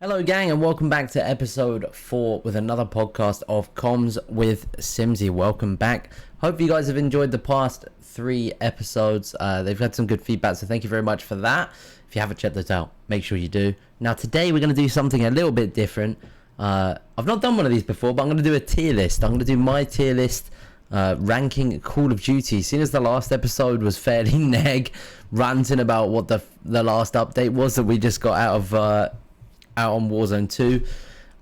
Hello gang, and welcome back to episode 4 with another podcast of Comms with Simsy. Welcome back. Hope you guys have enjoyed the past 3 episodes. They've had some good feedback, so thank you very much for that. If you haven't checked those out, make sure you do. Now today we're going to do something a little bit different. I've not done one of these before, but I'm going to do a tier list. I'm going to do my tier list ranking Call of Duty. Seeing as the last episode was fairly neg, ranting about what the last update was that we just got out on Warzone 2,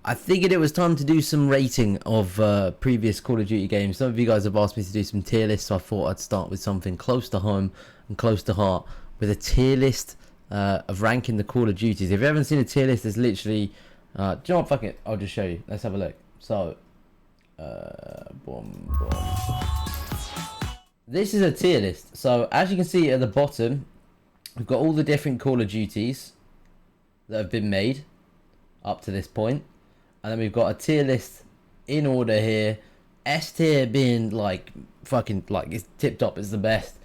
I figured it was time to do some rating of previous Call of Duty games. Some of you guys have asked me to do some tier lists, so I thought I'd start with something close to home and close to heart, with a tier list of ranking the Call of Duties. If you haven't seen a tier list, it's literally do you know what, fuck it, I'll just show you. Let's have a look. So boom. This is a tier list. So as you can see at the bottom, we've got all the different Call of Duties that have been made up to this point, and then we've got a tier list in order here. S tier being like fucking like it's tip top, it's the best.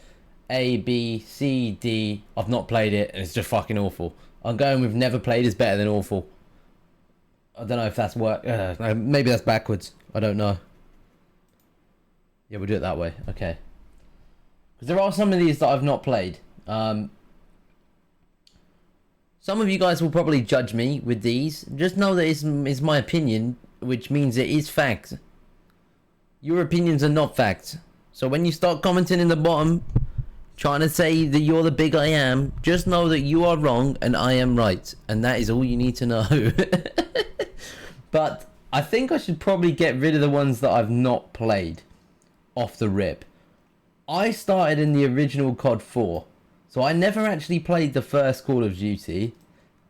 A, B, C, D, I've not played it and it's just fucking awful. I'm going with never played is better than awful. I don't know if that's work. Maybe that's backwards. I don't know. Yeah, we'll do it that way. Okay. Because there are some of these that I've not played. Some of you guys will probably judge me with these. Just know that it's my opinion, which means it is fact. Your opinions are not fact. So when you start commenting in the bottom, trying to say that you're the big I am, just know that you are wrong and I am right. And that is all you need to know. But I think I should probably get rid of the ones that I've not played off the rip. I started in the original COD 4. So I never actually played the first Call of Duty,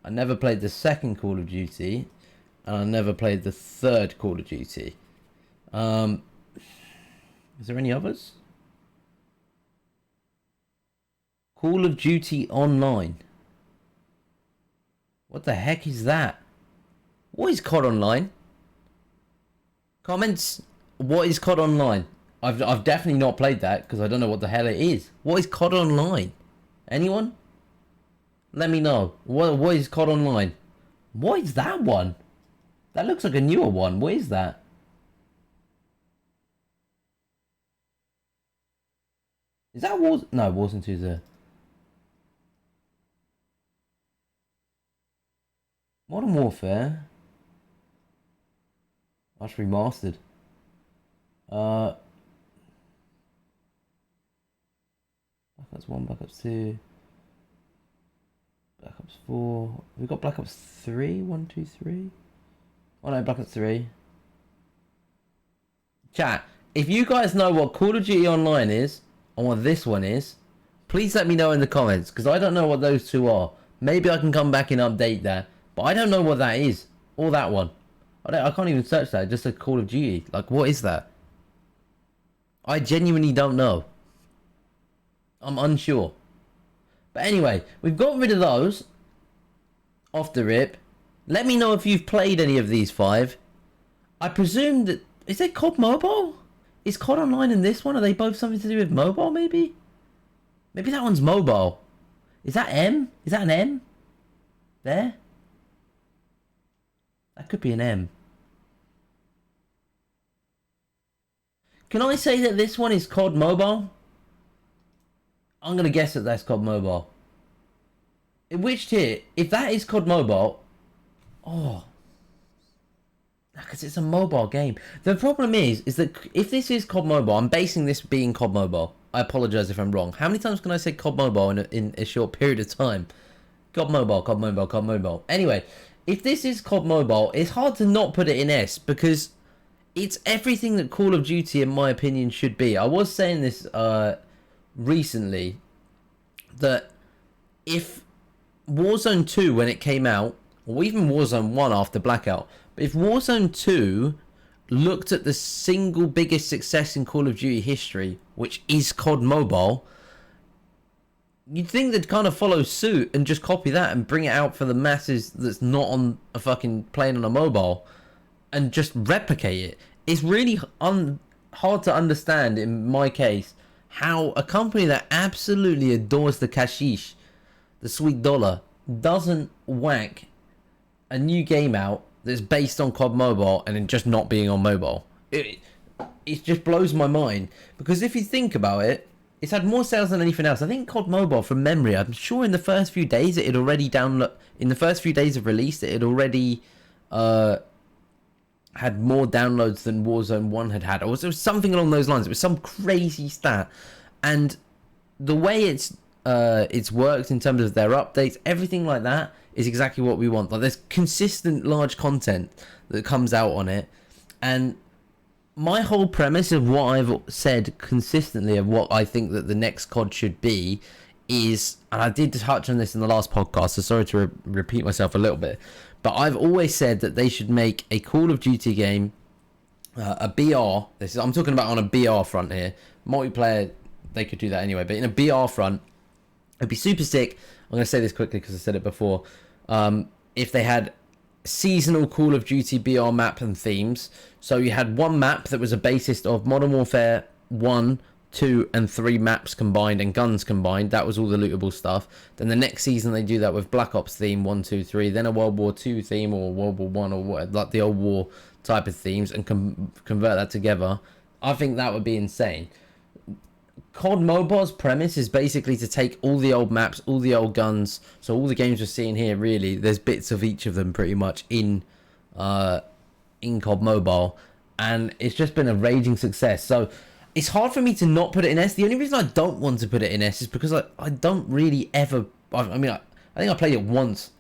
I never played the second Call of Duty, and I never played the third Call of Duty. Is there any others? Call of Duty Online. What the heck is that? What is COD Online? Comments, what is COD Online? I've definitely not played that because I don't know what the hell it is. What is COD Online? Anyone? Let me know. What is COD Online? What is that one? That looks like a newer one. What is that? Is that Warzone? No, Warzone 2's there. Modern Warfare. That's remastered. Black Ops 1, Black Ops 2, Black Ops 4. We got Black Ops 3? 1, 2, 3? Oh no, Black Ops 3. Chat, if you guys know what Call of Duty Online is, and what this one is, please let me know in the comments, because I don't know what those two are. Maybe I can come back and update that, but I don't know what that is, or that one. I can't even search that, just a Call of Duty. Like, what is that? I genuinely don't know. I'm unsure. But anyway, we've got rid of those off the rip. Let me know if you've played any of these 5. I presume that... Is it COD Mobile? Is COD Online in this one? Are they both something to do with mobile, maybe? Maybe that one's mobile. Is that M? Is that an M? There? That could be an M. Can I say that this one is COD Mobile? I'm going to guess that that's COD Mobile. In which tier? If that is COD Mobile... Oh. Because it's a mobile game. The problem is that if this is COD Mobile, I'm basing this being COD Mobile. I apologise if I'm wrong. How many times can I say COD Mobile in a short period of time? COD Mobile, COD Mobile, COD Mobile. Anyway, if this is COD Mobile, it's hard to not put it in S, because it's everything that Call of Duty, in my opinion, should be. I was saying this recently, that if Warzone 2, when it came out, or even Warzone 1 after Blackout, but if Warzone 2 looked at the single biggest success in Call of Duty history, which is COD Mobile, you'd think they'd kind of follow suit and just copy that and bring it out for the masses that's not on a fucking playing on a mobile, and just replicate it. It's really hard to understand, in my case, how a company that absolutely adores the cashish, the sweet dollar, doesn't whack a new game out that's based on COD Mobile and then just not being on mobile. It just blows my mind, because if you think about it, it's had more sales than anything else. I think COD Mobile, from memory, I'm sure in the first few days it had already in the first few days of release, it had already had more downloads than Warzone 1 had. Or it was something along those lines. It was some crazy stat. And the way it's worked in terms of their updates, everything like that is exactly what we want. Like, there's consistent large content that comes out on it, and my whole premise of what I've said consistently of what I think that the next COD should be is, and I did touch on this in the last podcast, so sorry to repeat myself a little bit, but I've always said that they should make a Call of Duty game, a BR. I'm talking about on a BR front here. Multiplayer, they could do that anyway, but in a BR front, it'd be super sick. I'm going to say this quickly because I said it before. If they had seasonal Call of Duty BR map and themes. So you had one map that was a basis of Modern Warfare 1, 2 and 3 maps combined and guns combined. That was all the lootable stuff. Then the next season they do that with Black Ops theme 1, 2, 3. Then a World War 2 theme or World War 1 or what, like the old war type of themes, and convert that together. I think that would be insane. COD Mobile's premise is basically to take all the old maps, all the old guns, so all the games we're seeing here, really, there's bits of each of them pretty much in COD Mobile, and it's just been a raging success. So it's hard for me to not put it in S. The only reason I don't want to put it in S is because I don't really ever, I think I played it once,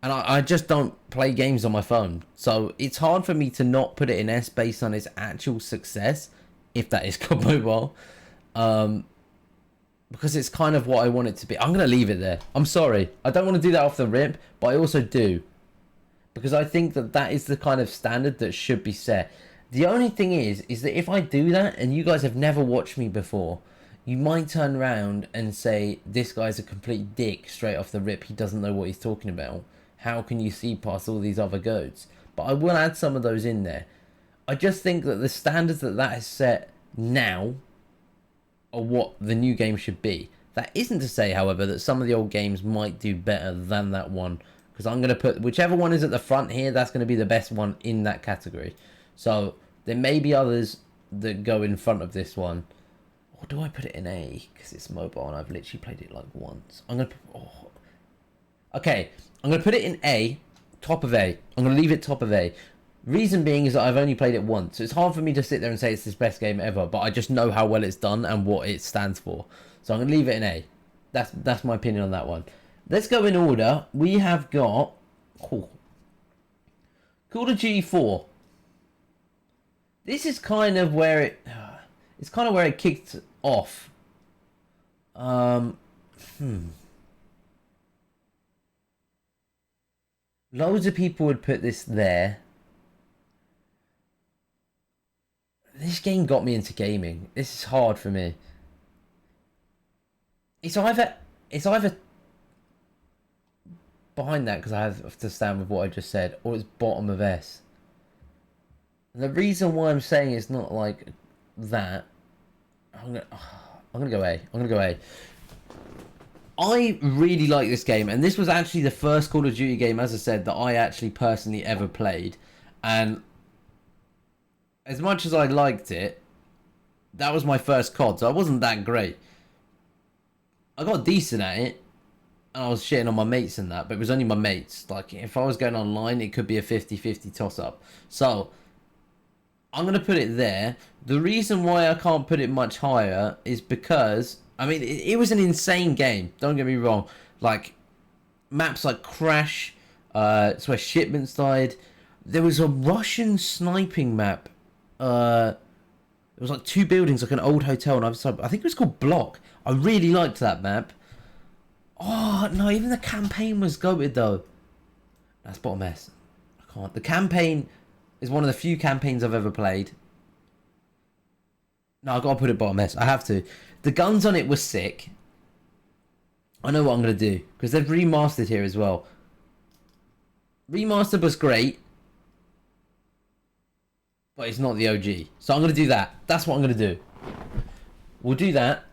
and I just don't play games on my phone. So it's hard for me to not put it in S based on its actual success, if that is COD Mobile. Because it's kind of what I want it to be. I'm going to leave it there. I'm sorry. I don't want to do that off the rip, but I also do. Because I think that that is the kind of standard that should be set. The only thing is that if I do that, and you guys have never watched me before, you might turn around and say, this guy's a complete dick straight off the rip. He doesn't know what he's talking about. How can you see past all these other goats? But I will add some of those in there. I just think that the standards that is set now or what the new game should be. That isn't to say, however, that some of the old games might do better than that one, because I'm going to put whichever one is at the front here, that's going to be the best one in that category. So there may be others that go in front of this one. Or do I put it in A because it's mobile and I've literally played it like once? Okay, I'm going to put it in A, top of A. I'm going to leave it top of A. Reason being is that I've only played it once, so it's hard for me to sit there and say it's this best game ever, but I just know how well it's done and what it stands for. So I'm going to leave it in A. That's my opinion on that one. Let's go in order. We have got Call of Duty 4. This is kind of where it kicked off. Loads of people would put this there. This game got me into gaming. This is hard for me. It's either behind that because I have to stand with what I just said, or it's bottom of S. And the reason why I'm saying it's not like that, I'm gonna go A. I'm gonna go A. I really like this game, and this was actually the first Call of Duty game, as I said, that I actually personally ever played, and as much as I liked it, that was my first COD, so I wasn't that great. I got decent at it, and I was shitting on my mates and that, but it was only my mates. Like, if I was going online, it could be a 50-50 toss-up. So, I'm going to put it there. The reason why I can't put it much higher is because, I mean, it was an insane game, don't get me wrong. Like, maps like Crash, it's where shipments died. There was a Russian sniping map. It was like 2 buildings, like an old hotel, and I think it was called Block. I really liked that map. Oh no, even the campaign was goated though. That's bottom S. I can't. The campaign is one of the few campaigns I've ever played. No, I gotta put it bottom S. I have to. The guns on it were sick. I know what I'm gonna do because they've remastered here as well. Remastered was great, but it's not the OG. So I'm going to do that. That's what I'm going to do. We'll do that.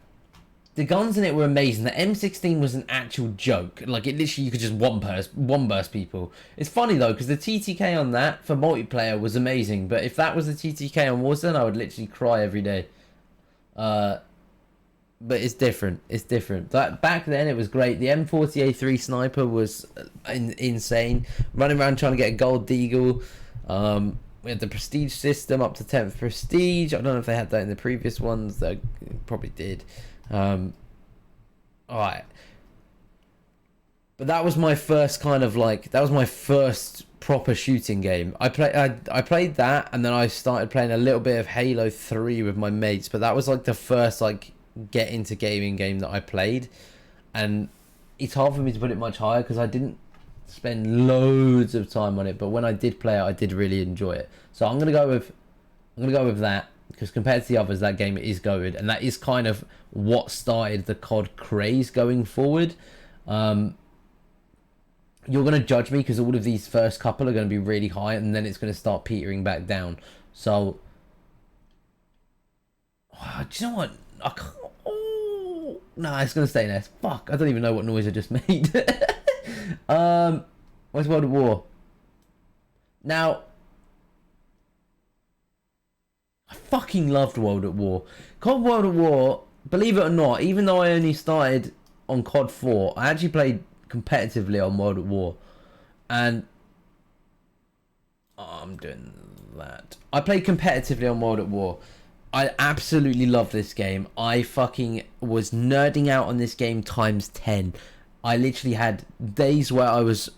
The guns in it were amazing. The M16 was an actual joke. Like, it literally, you could just one burst people. It's funny though, because the TTK on that for multiplayer was amazing. But if that was the TTK on Warzone, I would literally cry every day. But it's different. It's different. That back then it was great. The M40A3 sniper was insane. Running around trying to get a gold deagle. We had the prestige system up to 10th prestige. I don't know if they had that in the previous ones. They probably did. All right. But that was my first kind of like, that was my first proper shooting game. I played that, and then I started playing a little bit of Halo 3 with my mates. But that was like the first like get into gaming game that I played, and it's hard for me to put it much higher because I didn't spend loads of time on it, but when I did play it, I did really enjoy it. So I'm gonna go with that, because compared to the others, that game is good, and that is kind of what started the COD craze going forward. You're gonna judge me because all of these first couple are gonna be really high, and then it's gonna start petering back down. So, do you know what? I can't. Oh, nah, it's gonna stay there. Fuck, I don't even know what noise I just made. Where's World at War? Now, I fucking loved World at War. COD World at War, believe it or not, even though I only started on COD 4, I actually played competitively on World at War. And I'm doing that. I played competitively on World at War. I absolutely love this game. I fucking was nerding out on this game times 10. I literally had days where I was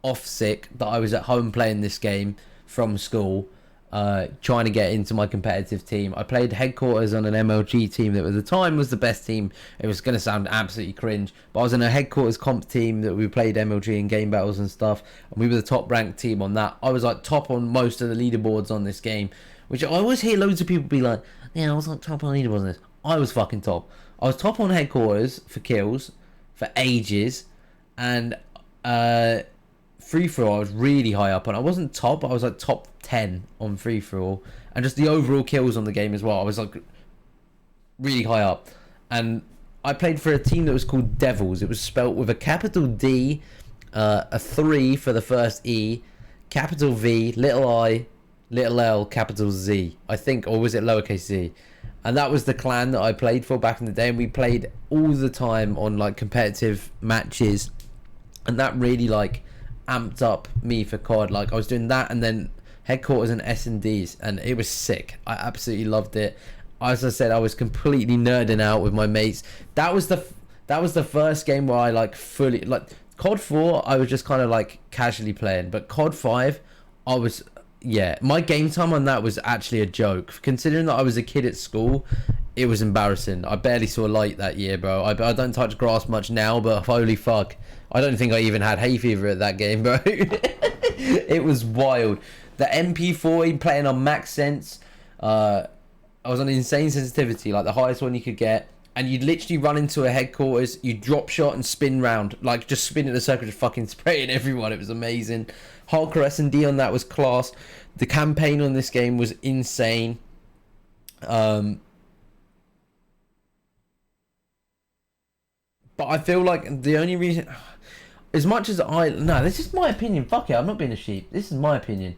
off sick, that I was at home playing this game from school, trying to get into my competitive team. I played headquarters on an MLG team that at the time was the best team. It was going to sound absolutely cringe, but I was in a headquarters comp team that we played MLG and game battles and stuff, and we were the top ranked team on that. I was like top on most of the leaderboards on this game, which I always hear loads of people be like, yeah, I was like top on leaderboards on this. I was fucking top. I was top on headquarters for kills for ages, and free for all I was really high up on. I wasn't top, I was like top 10 on free for all, and just the overall kills on the game as well. I was like really high up, and I played for a team that was called Devils. It was spelt with a capital D, a 3 for the first E, capital V, little I, little L, capital Z, I think, or was it lowercase z? And that was the clan that I played for back in the day, and we played all the time on like competitive matches, and that really like amped up me for COD. Like I was doing that, and then headquarters and S&Ds, and it was sick. I absolutely loved it. As I said, I was completely nerding out with my mates. That was the first game where I like fully, like COD 4 I was just kind of like casually playing, but COD 5 I was, yeah, my game time on that was actually a joke. Considering that I was a kid at school, it was embarrassing. I barely saw light that year, bro. I don't touch grass much now, but holy fuck, I don't think I even had hay fever at that game, bro. It was wild. The MP40 playing on max sense, I was on insane sensitivity, like the highest one you could get, and you'd literally run into a headquarters, you drop shot and spin round, like just spin in a circle, just fucking spraying everyone. It was amazing. Hardcore S&D on that was class. The campaign on this game was insane. But I feel like the only reason, as much as no, this is my opinion, fuck it, I'm not being a sheep, this is my opinion.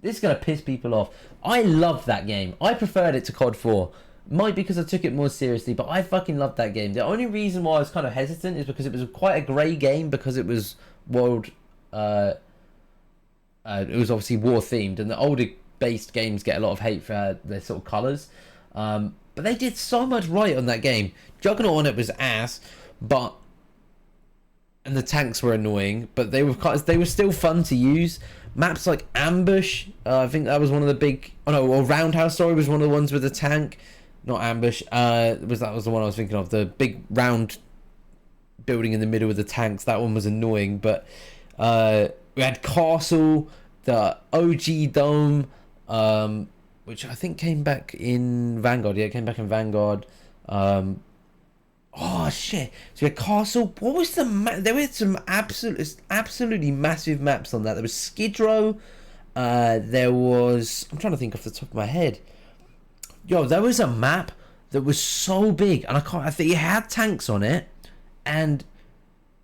This is going to piss people off. I loved that game. I preferred it to COD 4. Might be because I took it more seriously, but I fucking loved that game. The only reason why I was kind of hesitant is because it was quite a grey game, because it was world, it was obviously war themed, and the older based games get a lot of hate for their sort of colours. But they did so much right on that game. Juggernaut on it was ass, but, and the tanks were annoying, but they were still fun to use. Maps like Ambush, I think that was one of the big, oh no, or Roundhouse, sorry, was one of the ones with the tank. Not Ambush, that was the one I was thinking of, the big round building in the middle with the tanks. That one was annoying, but we had Castle, the OG Dome, which I think came back in Vanguard. Yeah, it came back in Vanguard. Oh shit! So we had Castle. What was the there were some absolutely massive maps on that. There was Skid Row. There was, I'm trying to think off the top of my head. Yo, there was a map that was so big, and I think it had tanks on it, and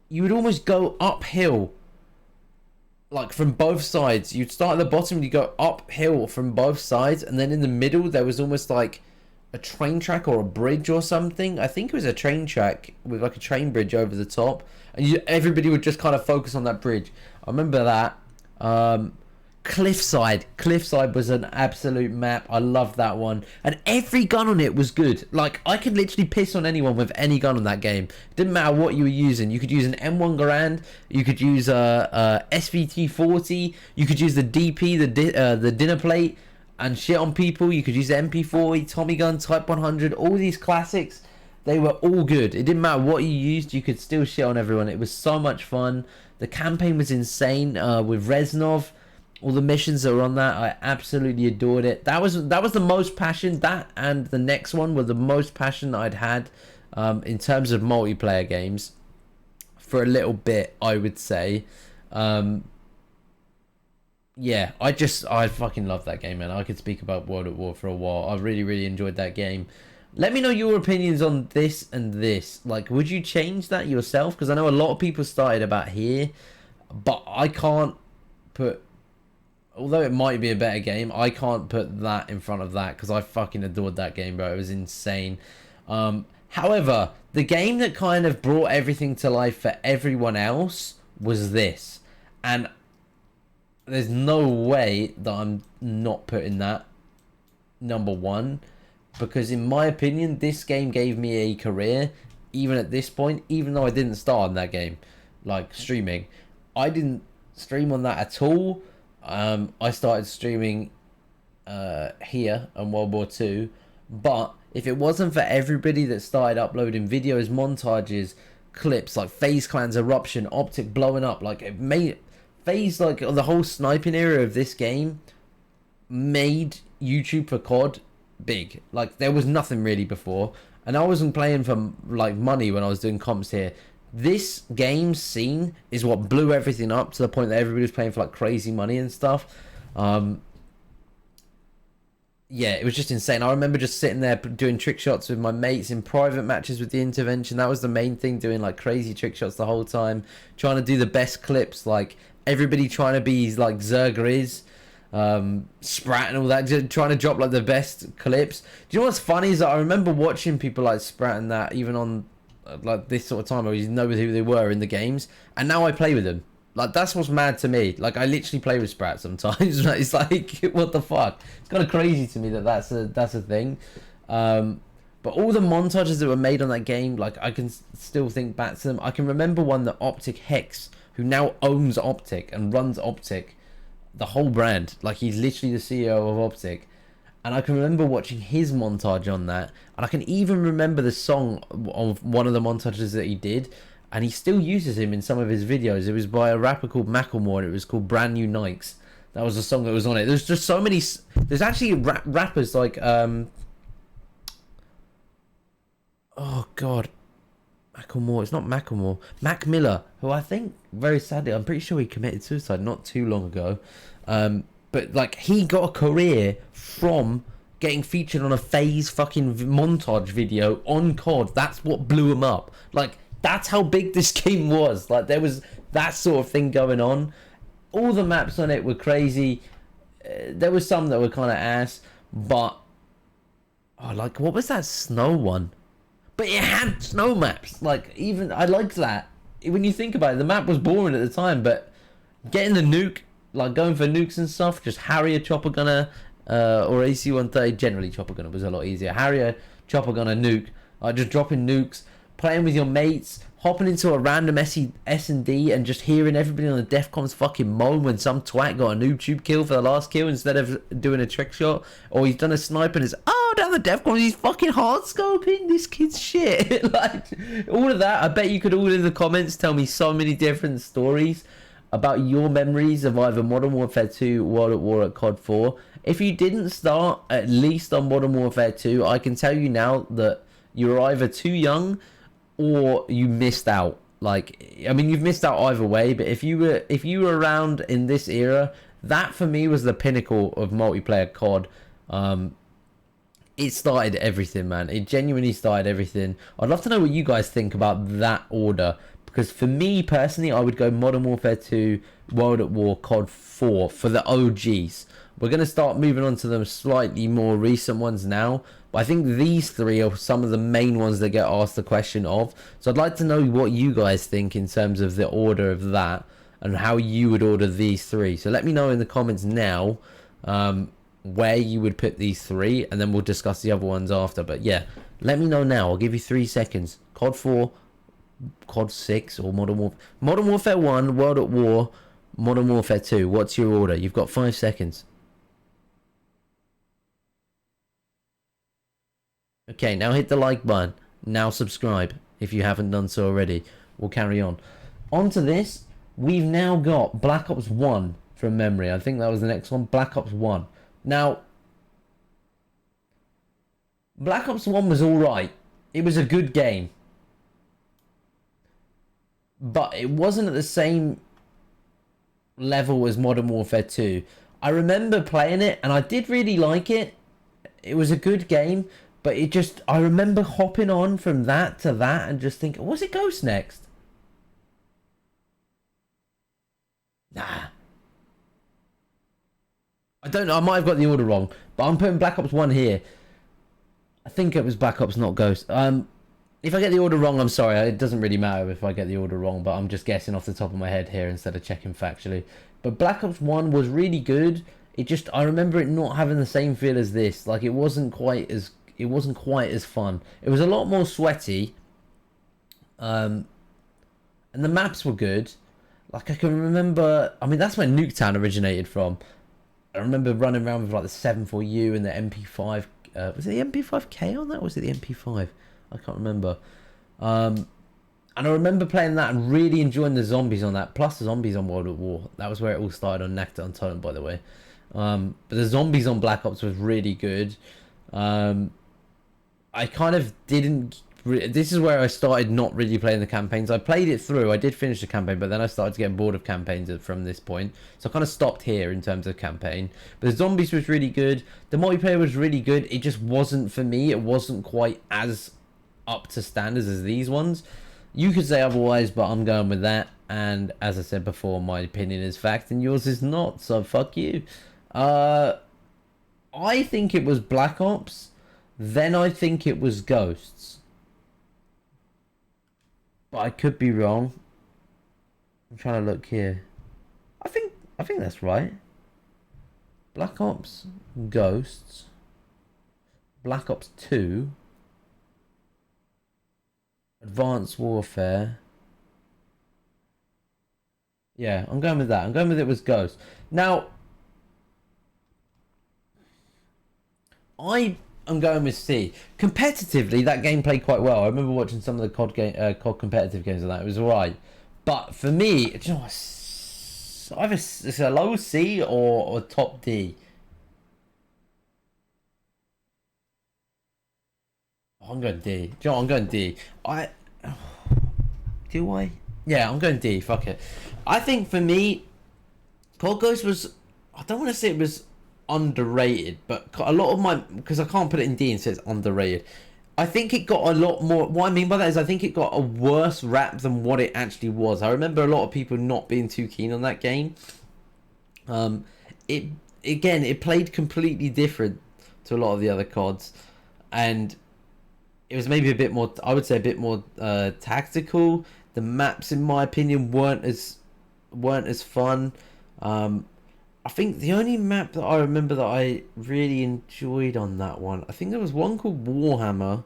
you would almost go uphill, like from both sides. You'd start at the bottom, you go uphill from both sides, and then in the middle there was almost like a train track or a bridge or something. I think it was a train track with like a train bridge over the top, and everybody would just kind of focus on that bridge. I remember that. Cliffside was an absolute map. I loved that one, and every gun on it was good. Like, I could literally piss on anyone with any gun on that game. It didn't matter what you were using. You could use an M1 Garand, you could use a SVT-40, you could use the DP, the dinner plate, and shit on people. You could use the MP40, Tommy gun, Type 100, all these classics. They were all good. It didn't matter what you used, you could still shit on everyone. It was so much fun. The campaign was insane with Reznov. All the missions that were on that, I absolutely adored it. That was the most passion. That and the next one were the most passion that I'd had in terms of multiplayer games for a little bit, I would say. Yeah, I fucking love that game, man. I could speak about World at War for a while. I really, really enjoyed that game. Let me know your opinions on this and this. Like, would you change that yourself? Because I know a lot of people started about here, but I can't put... Although it might be a better game, I can't put that in front of that because I fucking adored that game, bro. It was insane. However, the game that kind of brought everything to life for everyone else was this. And there's no way that I'm not putting that number one. Because in my opinion, this game gave me a career, even at this point, even though I didn't start on that game, like streaming. I didn't stream on that at all. I started streaming here on World War II, but if it wasn't for everybody that started uploading videos, montages, clips like FaZe Clan's eruption, Optic blowing up, like it made FaZe, like the whole sniping era of this game made YouTube for COD big. Like there was nothing really before, and I wasn't playing for like money when I was doing comps here. This game scene is what blew everything up to the point that everybody was playing for like crazy money and stuff. Yeah, it was just insane. I remember just sitting there doing trick shots with my mates in private matches with the intervention. That was the main thing, doing like crazy trick shots the whole time, trying to do the best clips, like everybody trying to be like Zergriz, Sprat and all that, just trying to drop like the best clips. Do you know what's funny is that I remember watching people like Sprat and that even on like this sort of time where you know who they were in the games, and now I play with them. Like that's what's mad to me. Like I literally play with Sprat sometimes. It's like what the fuck. It's kind of crazy to me that that's a thing. But all the montages that were made on that game, like I can still think back to them. I can remember one that Optic Hex, who now owns Optic and runs Optic, the whole brand. Like he's literally the CEO of Optic. And I can remember watching his montage on that. And I can even remember the song of one of the montages that he did. And he still uses him in some of his videos. It was by a rapper called Macklemore. And it was called Brand New Nikes. That was the song that was on it. There's just so many... There's actually rappers like... Oh, God. Macklemore. It's not Macklemore. Mac Miller. Who I think, very sadly, I'm pretty sure he committed suicide not too long ago. But like he got a career from getting featured on a FaZe fucking montage video on COD. That's what blew him up. Like that's how big this game was. Like there was that sort of thing going on. All the maps on it were crazy. There was some that were kind of ass, but oh, like what was that snow one? But it had snow maps. Like even I liked that. When you think about it, the map was boring at the time, but getting the nuke. Like going for nukes and stuff, just Harrier, chopper gunner, or AC-130. Generally, chopper gunner was a lot easier. Harrier, chopper gunner, nuke. Just dropping nukes, playing with your mates, hopping into a random S&D and just hearing everybody on the Defcoms fucking moan when some twat got a noob tube kill for the last kill instead of doing a trick shot, or he's done a sniper and it's down the Defcoms he's fucking hard scoping this kid's shit. Like all of that. I bet you could all in the comments tell me so many different stories about your memories of either Modern Warfare 2, World at War, or COD 4. If you didn't start at least on Modern Warfare 2, I can tell you now that you were either too young or you missed out. Like, I mean, you've missed out either way, but if you were around in this era, that for me was the pinnacle of multiplayer COD. it started everything, man. It genuinely started everything. I'd love to know what you guys think about that order. Because for me, personally, I would go Modern Warfare 2, World at War, COD 4 for the OGs. We're going to start moving on to the slightly more recent ones now. But I think these three are some of the main ones that get asked the question of. So I'd like to know what you guys think in terms of the order of that. And how you would order these three. So let me know in the comments now. Where you would put these three, and then we'll discuss the other ones after. But yeah, let me know now. I'll give you 3 seconds. COD 4, COD 6, or Modern Warfare 1, World at War, Modern Warfare 2. What's your order? You've got 5 seconds. Okay, now hit the like button. Now subscribe if you haven't done so already. We'll carry on. On to this, we've now got Black Ops 1 from memory. I think that was the next one. Black Ops 1. Now, Black Ops 1 was alright. It was a good game. But it wasn't at the same level as Modern Warfare 2. I remember playing it, and I did really like it. It was a good game, but it just... I remember hopping on from that to that and just thinking, was it Ghost next? Nah. I don't know, I might have got the order wrong, but I'm putting Black Ops 1 here. I think it was Black Ops, not Ghost. If I get the order wrong, I'm sorry. It doesn't really matter if I get the order wrong, but I'm just guessing off the top of my head here instead of checking factually. But Black Ops 1 was really good. It just, I remember it not having the same feel as this. Like, it wasn't quite as fun. It was a lot more sweaty. And the maps were good. Like, I can remember, I mean, that's where Nuketown originated from. I remember running around with like the 7.4U and the MP5. Was it the MP5K on that, or was it the MP5? I can't remember. And I remember playing that and really enjoying the zombies on that. Plus the zombies on World at War. That was where it all started on Nectar and Totem, by the way. But the zombies on Black Ops was really good. I kind of didn't... This is where I started not really playing the campaigns. I played it through. I did finish the campaign, but then I started to get bored of campaigns from this point. So I kind of stopped here in terms of campaign. But the zombies was really good. The multiplayer was really good. It just wasn't for me. It wasn't quite as up to standards as these ones. You could say otherwise, but I'm going with that. And as I said before, my opinion is fact and yours is not. So fuck you. I think it was Black Ops. Then I think it was Ghosts. But I could be wrong. I'm trying to look here. I think that's right. Black Ops, Ghosts, Black Ops 2, Advanced Warfare. Yeah, I'm going with that. I'm going with it was Ghosts. Now, I'm going with C. Competitively, that game played quite well. I remember watching some of the COD competitive games of that. It was alright. But for me, you know, either it's a low C or top D. Oh, I'm going D. Do you know what? I'm going D. Do I? Yeah, I'm going D. Fuck it. I think for me, COD Ghost was... I don't want to say it was underrated, but a lot of my, because I can't put it in D and say it's underrated, I think it got a lot more. What I mean by that is I think it got a worse rap than what it actually was. I remember a lot of people not being too keen on that game. It played completely different to a lot of the other CODs, and it was maybe a bit more, I would say a bit more tactical. The maps, in my opinion, weren't as fun. I think the only map that I remember that I really enjoyed on that one, I think there was one called Warhammer,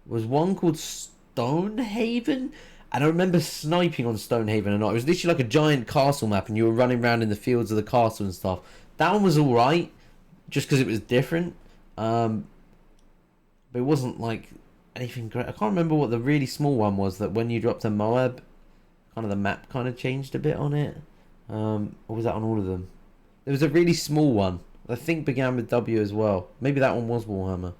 was one called Stonehaven, and I remember sniping on Stonehaven or not. It was literally like a giant castle map, and you were running around in the fields of the castle and stuff. That one was alright, just because it was different, but it wasn't like anything great. I can't remember what the really small one was, that when you dropped to Moab, kind of the map kind of changed a bit on it, or was that on all of them? There was a really small one. I think began with W as well. Maybe that one was Warhammer.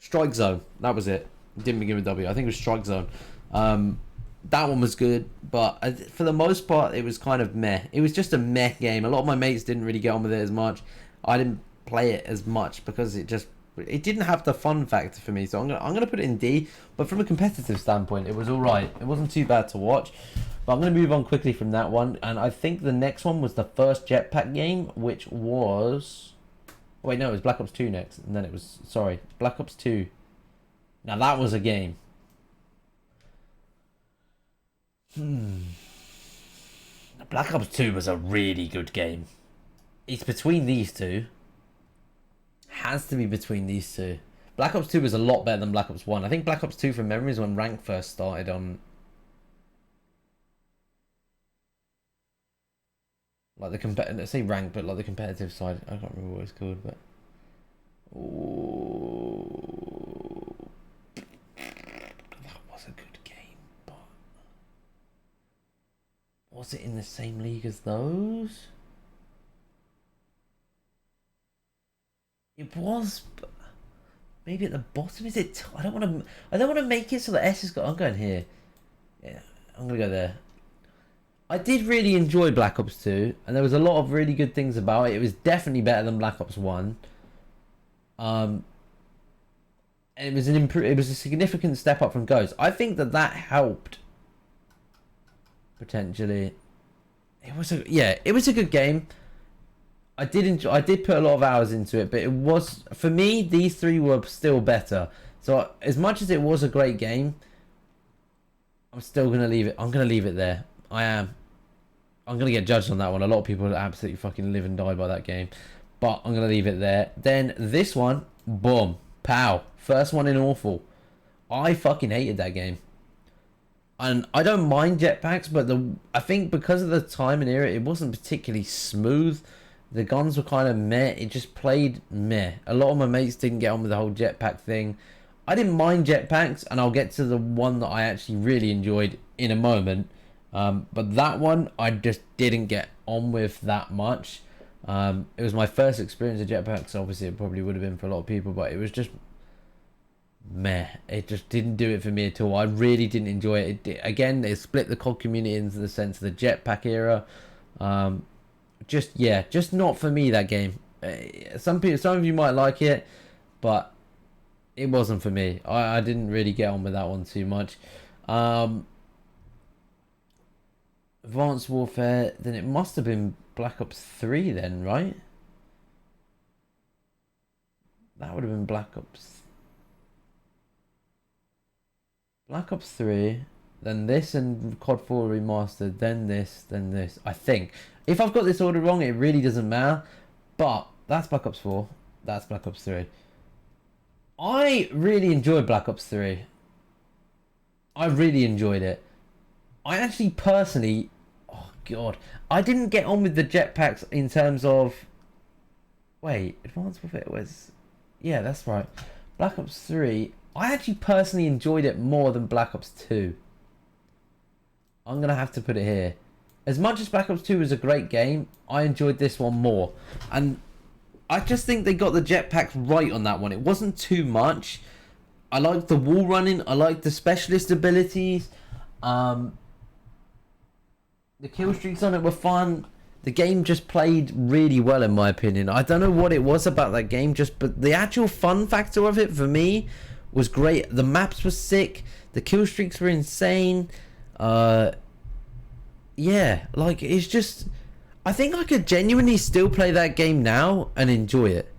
Strike Zone. That was it. It didn't begin with W. I think it was Strike Zone. That one was good, but for the most part, it was kind of meh. It was just a meh game. A lot of my mates didn't really get on with it as much. I didn't play it as much because it just It didn't have the fun factor for me, so I'm gonna put it in D. But from a competitive standpoint, it was all right. It wasn't too bad to watch. But I'm gonna move on quickly from that one, and I think the next one was the first Jetpack game, which was. Wait, no, it was Black Ops 2 next, and then it was Black Ops 2. Now that was a game. Black Ops 2 was a really good game. It's between these two. Has to be between these two. Black Ops 2 was a lot better than Black Ops 1. I think Black Ops 2 from memory is when rank first started on... Like the let's say rank, but like the competitive side. I can't remember what it's called, but... Ooh. That was a good game, but... Was it in the same league as those? It was, but maybe at the bottom. Is it? I don't want to make it so the S has got. I'm going here. Yeah, I'm gonna go there. I did really enjoy Black Ops 2, and there was a lot of really good things about it. It was definitely better than Black Ops 1. And it was it was a significant step up from Ghost. I think that helped potentially. It was a good game. I did put a lot of hours into it, but it was, for me, these three were still better. So as much as it was a great game, I'm still gonna leave it. I'm gonna leave it there. I am. I'm gonna get judged on that one. A lot of people absolutely fucking live and die by that game, but I'm gonna leave it there. Then this one, boom, pow, first one in awful. I fucking hated that game. And I don't mind jetpacks, but I think because of the time and era, it wasn't particularly smooth. The guns were kind of meh. It just played meh. A lot of my mates didn't get on with the whole jetpack thing. I didn't mind jetpacks, and I'll get to the one that I actually really enjoyed in a moment. But that one, I just didn't get on with that much. It was my first experience of jetpacks. Obviously, it probably would have been for a lot of people, but it was just meh. It just didn't do it for me at all. I really didn't enjoy it. Again, it split the COD community into the sense of the jetpack era. Just not for me, that game. Some of you might like it, but it wasn't for me. I didn't really get on with that one too much. Advanced Warfare, then it must have been Black Ops 3 then, right? That would have been Black Ops 3, then this and COD 4 Remastered, then this, I think. If I've got this order wrong, it really doesn't matter. But that's Black Ops 4. That's Black Ops 3. I really enjoyed Black Ops 3. I really enjoyed it. I actually personally... Oh, God. I didn't get on with the jetpacks in terms of... Wait, Advanced Warfare was... Yeah, that's right. Black Ops 3... I actually personally enjoyed it more than Black Ops 2. I'm going to have to put it here. As much as Black Ops 2 was a great game, I enjoyed this one more. And I just think they got the jetpacks right on that one. It wasn't too much. I liked the wall running. I liked the specialist abilities. The kill streaks on it were fun. The game just played really well, in my opinion. I don't know what it was about that game, but the actual fun factor of it for me was great. The maps were sick. The kill streaks were insane. Yeah, like, it's just... I think I could genuinely still play that game now and enjoy it.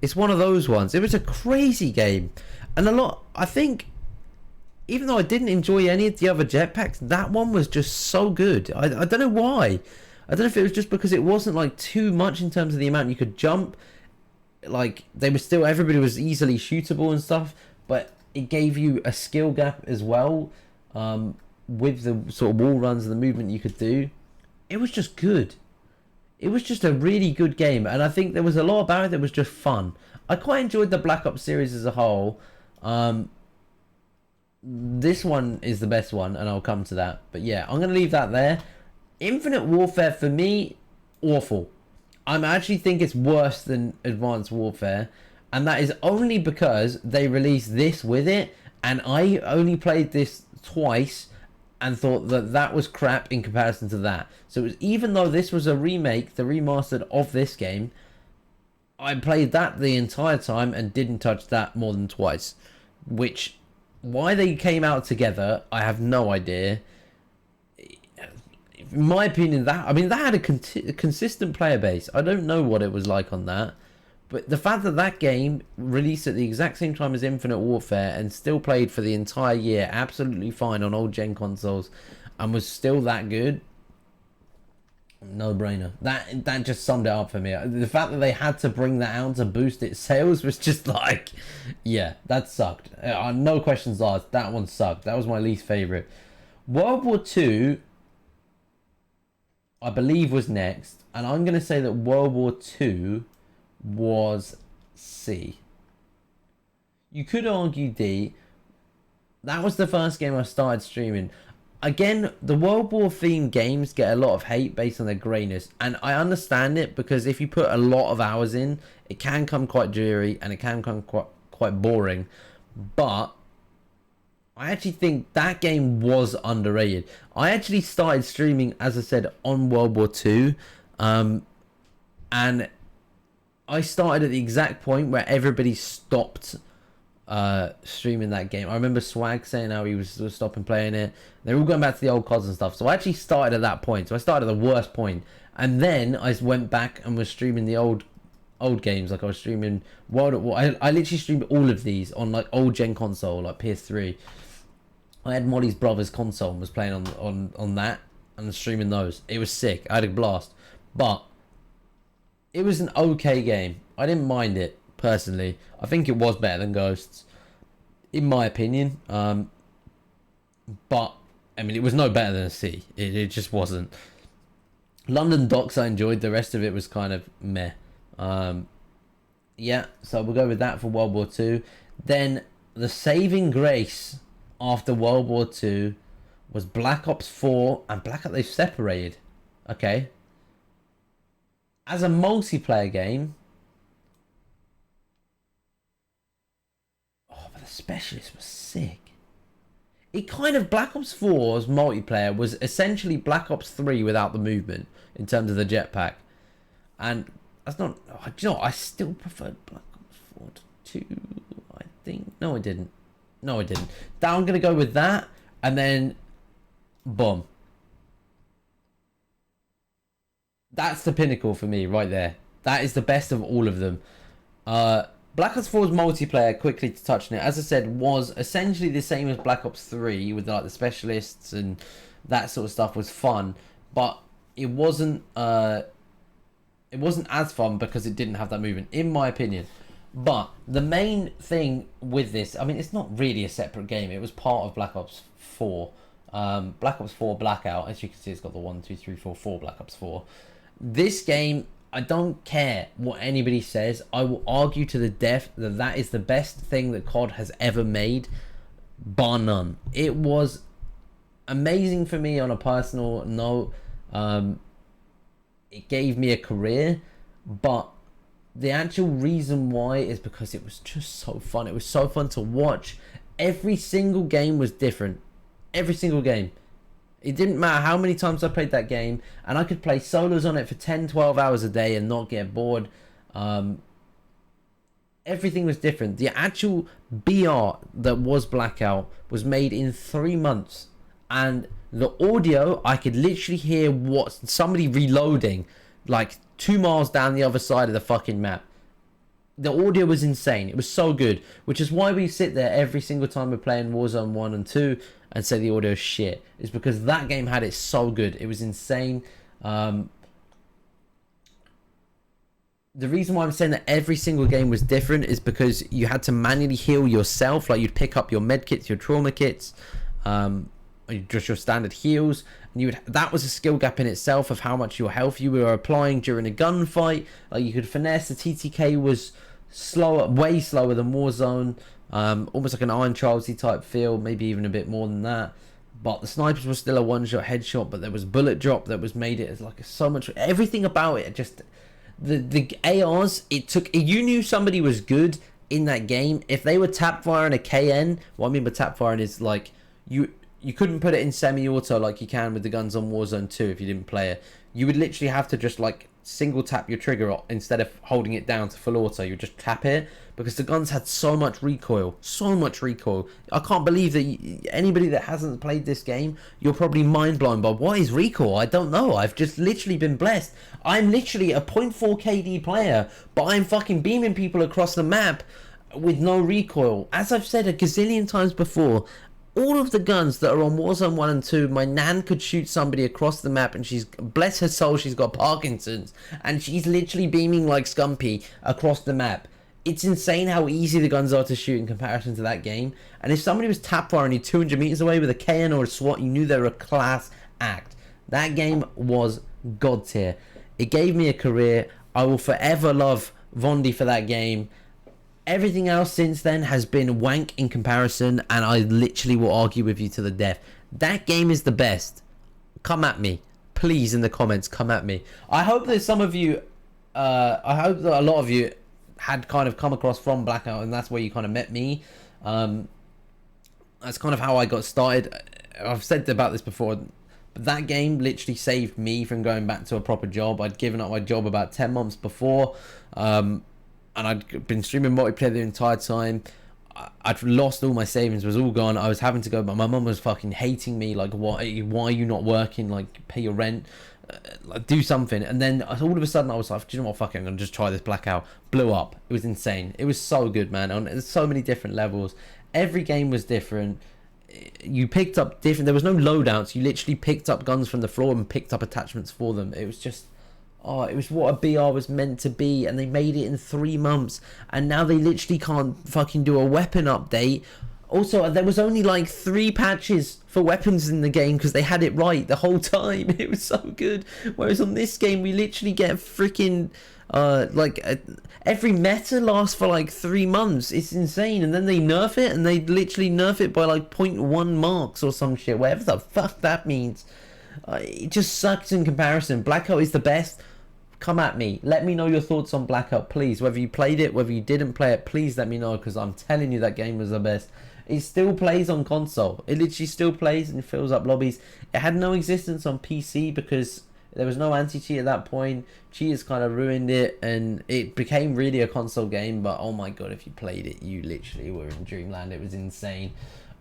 It's one of those ones. It was a crazy game. And I think, even though I didn't enjoy any of the other jetpacks, that one was just so good. I don't know why. I don't know if it was just because it wasn't, like, too much in terms of the amount you could jump. Like, everybody was easily shootable and stuff, but it gave you a skill gap as well. With the sort of wall runs and the movement you could do. It was just good. It was just a really good game, and I think there was a lot about it that was just fun. I quite enjoyed the Black Ops series as a whole. This one is the best one, and I'll come to that. But yeah, I'm going to leave that there. Infinite Warfare, for me, awful. I actually think it's worse than Advanced Warfare, and that is only because they released this with it, and I only played this twice and thought that was crap in comparison to that. So it was, even though this was a remake, the remastered of this game, I played that the entire time and didn't touch that more than twice. Which, why they came out together, I have no idea. In my opinion, that had a consistent player base. I don't know what it was like on that. But the fact that that game released at the exact same time as Infinite Warfare and still played for the entire year absolutely fine on old gen consoles and was still that good, no brainer. That just summed it up for me. The fact that they had to bring that out to boost its sales was just like, yeah, that sucked. No questions asked. That one sucked. That was my least favorite. World War II, I believe, was next, and I'm gonna say that World War II was C. You could argue D. That was the first game I started streaming. Again, the World War themed games get a lot of hate based on their greyness, and I understand it, because if you put a lot of hours in, it can come quite dreary and it can come quite boring. But I actually think that game was underrated. I actually started streaming, as I said, on World War II, and I started at the exact point where everybody stopped streaming that game. I remember Swag saying how he was stopping playing it. They're all going back to the old CODs and stuff. So I actually started at that point. So I started at the worst point. And then I went back and was streaming the old games. Like I was streaming World at War. I literally streamed all of these on like old gen console, like PS3. I had Molly's brother's console and was playing on that and streaming those. It was sick. I had a blast. But it was an okay game. I didn't mind it, personally. I think it was better than Ghosts, in my opinion. But, I mean, it was no better than a C. It just wasn't. London Docks I enjoyed. The rest of it was kind of meh. Yeah, so we'll go with that for World War II. Then, the saving grace after World War II was Black Ops 4 and Blackout. They've separated. Okay. As a multiplayer game, oh, but the Specialist was sick. It kind of, Black Ops 4's multiplayer was essentially Black Ops 3 without the movement in terms of the jetpack. And that's not, oh, do you know what? I still preferred Black Ops 4 to 2, I think. No, I didn't. No, I didn't. Now I'm going to go with that, and then, boom. That's the pinnacle for me right there. That is the best of all of them. Black Ops 4's multiplayer, quickly to touch on it, as I said, was essentially the same as Black Ops 3 with like the specialists and that sort of stuff. Was fun, but it wasn't as fun because it didn't have that movement, in my opinion. But the main thing with this, I mean, it's not really a separate game. It was part of Black Ops 4. Black Ops 4 Blackout, as you can see, it's got the 1, 2, 3, 4, 4 Black Ops 4. This game, I don't care what anybody says. I will argue to the death that that is the best thing that COD has ever made, bar none. It was amazing for me on a personal note. It gave me a career, but the actual reason why is because it was just so fun. It was so fun to watch. Every single game was different. Every single game. It didn't matter how many times I played that game, and I could play solos on it for 10, 12 hours a day and not get bored. Everything was different. The actual BR that was Blackout was made in 3 months, and the audio, I could literally hear what somebody reloading like 2 miles down the other side of the fucking map. The audio was insane. It was so good, which is why we sit there every single time we're playing Warzone 1 and 2 and say the audio is shit. It's because that game had it so good. It was insane. The reason why I'm saying that every single game was different is because you had to manually heal yourself. Like, you'd pick up your med kits, your trauma kits, just your standard heals, and that was a skill gap in itself of how much your health you were applying during a gunfight. Like, you could finesse. The TTK was slower, way slower than Warzone. Almost like an Iron Charlesy type feel, maybe even a bit more than that. But the snipers were still a one-shot headshot, but there was bullet drop that was made it as like so much. Everything about it, just the ARs. You knew somebody was good in that game if they were tap firing a KN. What I mean by tap firing is like you couldn't put it in semi-auto like you can with the guns on Warzone 2 if you didn't play it. you would literally have to just like single tap your trigger instead of holding it down to full auto. You just tap it because the guns had so much recoil, I can't believe that anybody that hasn't played this game, you're probably mind blown by what is recoil. I don't know. I've just literally been blessed. I'm literally a 0.4 KD player, but I'm fucking beaming people across the map with no recoil. As I've said a gazillion times before, all of the guns that are on Warzone 1 and 2, my nan could shoot somebody across the map and she's, bless her soul, she's got Parkinson's and she's literally beaming like Scumpy across the map. It's insane how easy the guns are to shoot in comparison to that game. And if somebody was tap firing you 200 meters away with a KN or a SWAT, you knew they were a class act. That game was god tier. It gave me a career. I will forever love Vondi for that game. Everything else since then has been wank in comparison, and I literally will argue with you to the death. That game is the best. Come at me. Please, in the comments, come at me. I hope that some of you, I hope that a lot of you had kind of come across from Blackout, and that's where you kind of met me. That's kind of how I got started. I've said about this before, but that game literally saved me from going back to a proper job. I'd given up my job about 10 months before, and I'd been streaming multiplayer the entire time. I'd lost all my savings, was all gone. I was having to go, but my mum was fucking hating me, like, why are you not working, like, pay your rent, like, do something. And then all of a sudden I was like, do you know what, fuck it, I'm gonna just try this Blackout. Blew up. It was insane. It was so good, man, on so many different levels. Every game was different. You picked up different, there was no loadouts. You literally picked up guns from the floor and picked up attachments for them. It was just, oh, it was what a BR was meant to be, and they made it in 3 months, and now they literally can't fucking do a weapon update. Also, there was only like 3 patches for weapons in the game because they had it right the whole time. It was so good. Whereas on this game, we literally get freaking every meta lasts for like 3 months. It's insane. And then they nerf it, and they literally nerf it by like 0.1 marks or some shit, whatever the fuck that means. It just sucks in comparison. Blackout is the best. Come at me. Let me know your thoughts on Blackout, please. Whether you played it, whether you didn't play it, please let me know, because I'm telling you that game was the best. It still plays on console. It literally still plays and fills up lobbies. It had no existence on PC because there was no anti-cheat at that point. Cheaters kind of ruined it, and it became really a console game. But oh my god, if you played it, you literally were in dreamland. It was insane.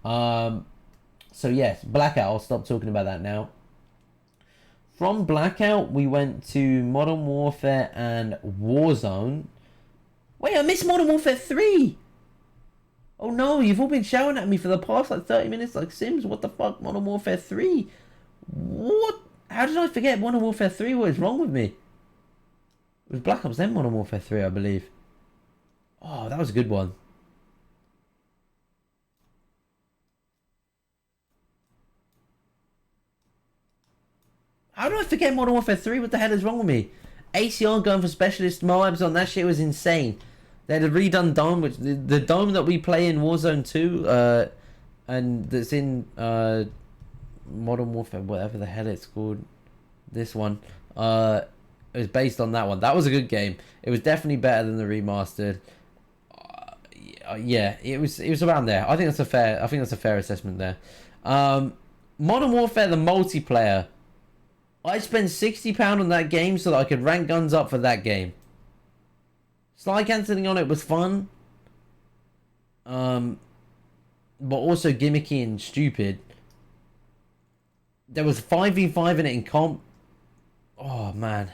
So yes, Blackout. I'll stop talking about that now. From Blackout, we went to Modern Warfare and Warzone. Wait, I missed Modern Warfare 3! Oh no, you've all been shouting at me for the past like 30 minutes like Sims. What the fuck, Modern Warfare 3? What? How did I forget Modern Warfare 3? What is wrong with me? It was Black Ops then Modern Warfare 3, I believe. Oh, that was a good one. How do I forget Modern Warfare 3? What the hell is wrong with me? ACR going for specialist Moabs on that shit was insane. They had a redone dome, which the dome that we play in Warzone 2, and that's in Modern Warfare, whatever the hell it's called, this one, it was based on that one. That was a good game. It was definitely better than the remastered. Yeah, it was around there. I think that's a fair assessment there. Modern Warfare, the multiplayer. I spent £60 on that game so that I could rank guns up for that game. Slide cancelling on it was fun. But also gimmicky and stupid. There was 5v5 in it in comp. Oh, man.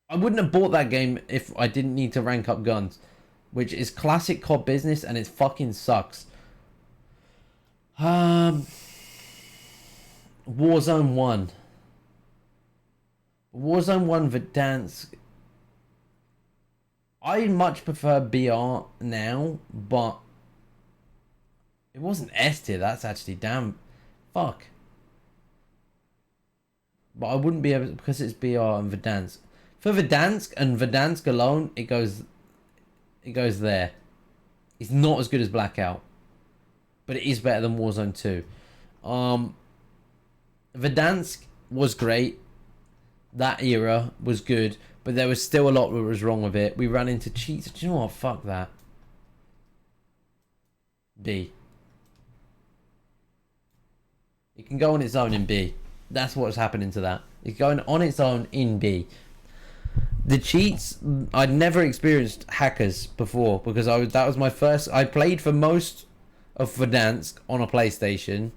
I wouldn't have bought that game if I didn't need to rank up guns. Which is classic COD business, and it fucking sucks. Warzone 1. Warzone 1 Verdansk. I much prefer BR now, but it wasn't S tier. That's actually damn fuck. But I wouldn't be able to, because it's BR and Verdansk. For Verdansk and Verdansk alone, it goes there. It's not as good as Blackout, but it is better than Warzone 2. Verdansk was great. That era was good, but there was still a lot that was wrong with it. We ran into cheats. Do you know what? Fuck that. B. It can go on its own in B. That's what's happening to that. It's going on its own in B. The cheats, I'd never experienced hackers before because that was my first. I played for most of Verdansk on a PlayStation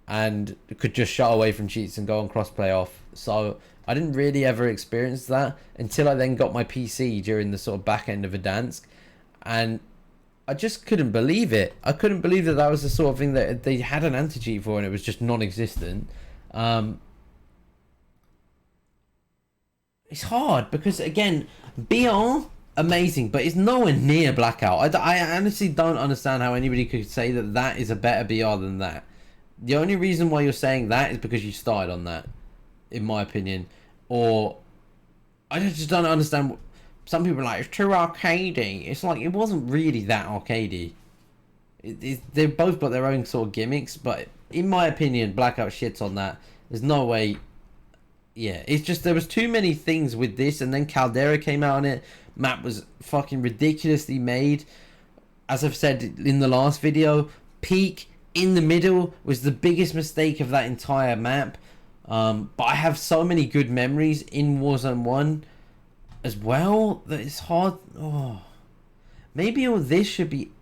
and could just shut away from cheats and go on crossplay off. So I didn't really ever experience that until I then got my PC during the sort of back end of Verdansk, and I just couldn't believe it. I couldn't believe that was the sort of thing that they had an anti-cheat for and it was just non-existent. It's hard because, again, BR, amazing, but it's nowhere near Blackout. I honestly don't understand how anybody could say that that is a better BR than that. The only reason why you're saying that is because you started on that, in my opinion. Or, I just don't understand. Some people are like, it's too arcadey. It's like, it wasn't really that arcadey. They've both got their own sort of gimmicks, but in my opinion, Blackout shits on that. There's no way. Yeah, it's just there was too many things with this, and then Caldera came out on it. Map was fucking ridiculously made. As I've said in the last video, Peak in the middle was the biggest mistake of that entire map. But I have so many good memories in Warzone 1 as well that it's hard. Oh, maybe all this should be...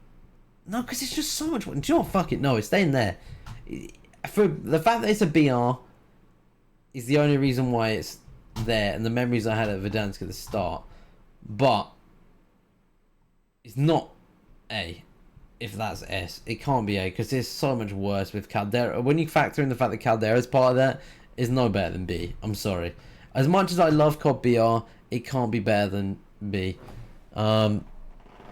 No, because it's just so much... Do you know what? Fuck it. No, it's staying there. For the fact that it's a BR is the only reason why it's there, and the memories I had at Verdansk at the start. But it's not A, if that's S. It can't be A, because it's so much worse with Caldera. When you factor in the fact that Caldera is part of that, it's no better than B. I'm sorry. As much as I love COD BR, it can't be better than B. As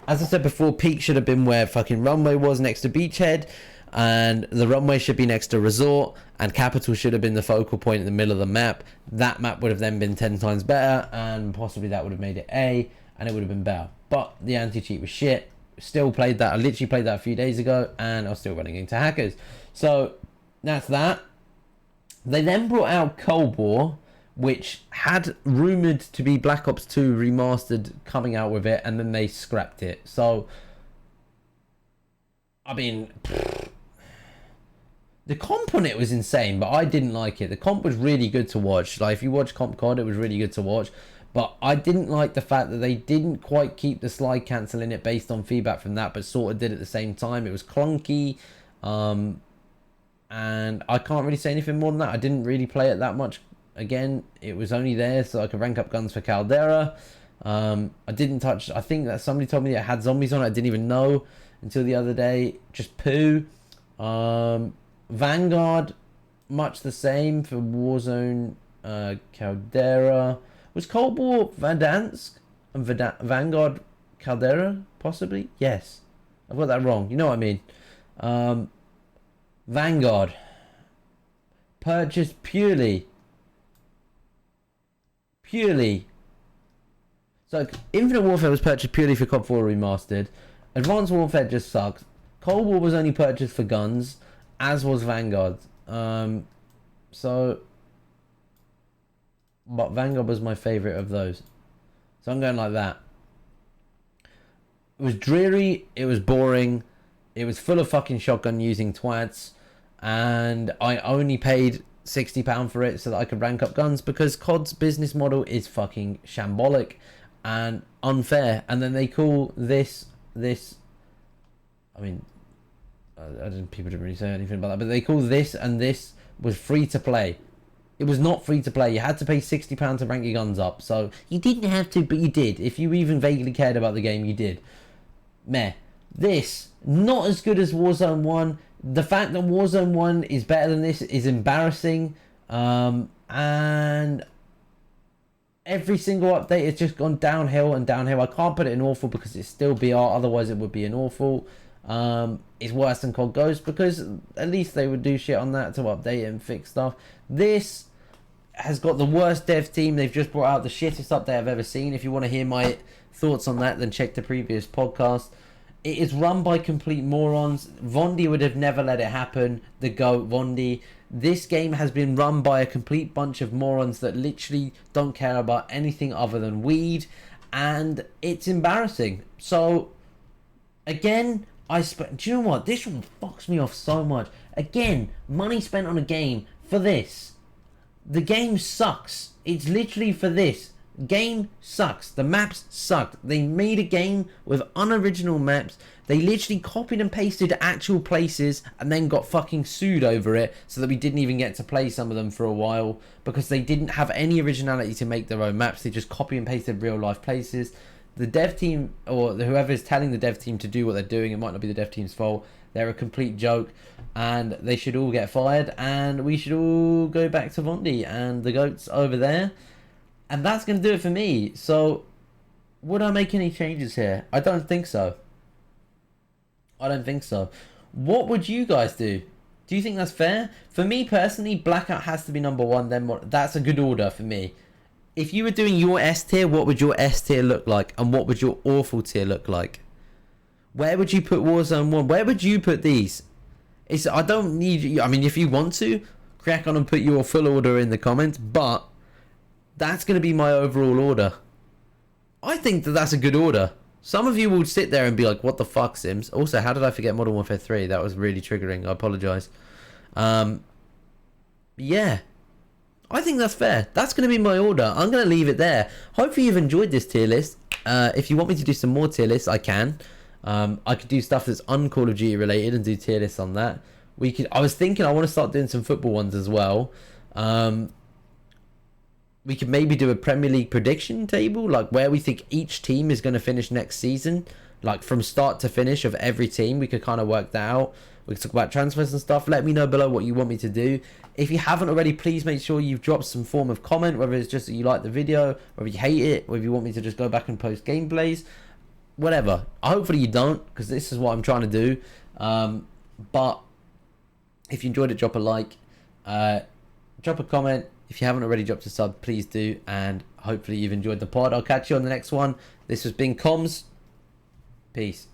I said before, Peak should have been where fucking Runway was, next to Beachhead. And the runway should be next to Resort, and Capital should have been the focal point in the middle of the map. That map would have then been 10 times better, and possibly that would have made it A, and it would have been better. But the anti-cheat was shit. Still played that. I literally played that a few days ago, and I was still running into hackers. So that's that. They then brought out Cold War, which had rumored to be Black Ops 2 remastered coming out with it, and then they scrapped it. So, I mean... The comp on it was insane, but I didn't like it. The comp was really good to watch. Like, if you watch Comp COD, it was really good to watch. But I didn't like the fact that they didn't quite keep the slide cancel in it based on feedback from that, but sort of did at the same time. It was clunky. And I can't really say anything more than that. I didn't really play it that much. Again, it was only there so I could rank up guns for Caldera. I didn't touch... I think that somebody told me it had zombies on it. I didn't even know until the other day. Just poo. Vanguard, much the same for Warzone, Caldera. Was Cold War Verdansk and Vanguard Caldera, possibly? Yes. I've got that wrong. You know what I mean. Vanguard. Purchased purely. So, Infinite Warfare was purchased purely for COD 4 Remastered. Advanced Warfare just sucks. Cold War was only purchased for guns, as was Vanguard. But Vanguard was my favourite of those. So I'm going like that. It was dreary, it was boring, it was full of fucking shotgun using twats, and I only paid £60 for it so that I could rank up guns because COD's business model is fucking shambolic and unfair. And then they call this I mean, people didn't really say anything about that, but they call this, and this was free to play. It was not free to play. You had to pay £60 to rank your guns up. So you didn't have to, but you did. If you even vaguely cared about the game, you did. Meh. This, not as good as Warzone 1. The fact that Warzone 1 is better than this is embarrassing. And every single update has just gone downhill and downhill. I can't put it in awful because it's still BR. Otherwise, it would be an awful. It's worse than COD Ghost because at least they would do shit on that to update it and fix stuff. This has got the worst dev team. They've just brought out the shittest update I've ever seen. If you want to hear my thoughts on that, then check the previous podcast. It is run by complete morons. Vondi would have never let it happen. The GOAT Vondi. This game has been run by a complete bunch of morons that literally don't care about anything other than weed, and it's embarrassing. So again, do you know what? This one fucks me off so much. Again, money spent on a game for this. The game sucks. It's literally for this. Game sucks. The maps sucked. They made a game with unoriginal maps. They literally copied and pasted actual places and then got fucking sued over it, so that we didn't even get to play some of them for a while because they didn't have any originality to make their own maps. They just copy and pasted real life places. The dev team, or whoever is telling the dev team to do what they're doing, it might not be the dev team's fault. They're a complete joke, and they should all get fired, and we should all go back to Vondi and the goats over there. And that's going to do it for me. So, would I make any changes here? I don't think so. I don't think so. What would you guys do? Do you think that's fair? For me personally, Blackout has to be number one. Then that's a good order for me. If you were doing your S tier, what would your S tier look like? And what would your awful tier look like? Where would you put Warzone 1? Where would you put these? I don't need you. I mean, if you want to, crack on and put your full order in the comments. But that's going to be my overall order. I think that that's a good order. Some of you will sit there and be like, what the fuck, Sims? Also, how did I forget Modern Warfare 3? That was really triggering. I apologise. Yeah. I think that's fair. That's going to be my order. I'm going to leave it there. Hopefully you've enjoyed this tier list. If you want me to do some more tier lists, I can. I could do stuff that's un-Call of Duty related and do tier lists on that. I was thinking I want to start doing some football ones as well. We could maybe do a Premier League prediction table, like where we think each team is going to finish next season, like from start to finish of every team. We could kind of work that out. We could talk about transfers and stuff. Let me know below what you want me to do. If you haven't already, please make sure you've dropped some form of comment, whether it's just that you like the video, whether you hate it, whether you want me to just go back and post gameplays, whatever. Hopefully you don't, because this is what I'm trying to do. But if you enjoyed it, drop a like, drop a comment. If you haven't already dropped a sub, please do. And hopefully you've enjoyed the pod. I'll catch you on the next one. This has been Comms. Peace.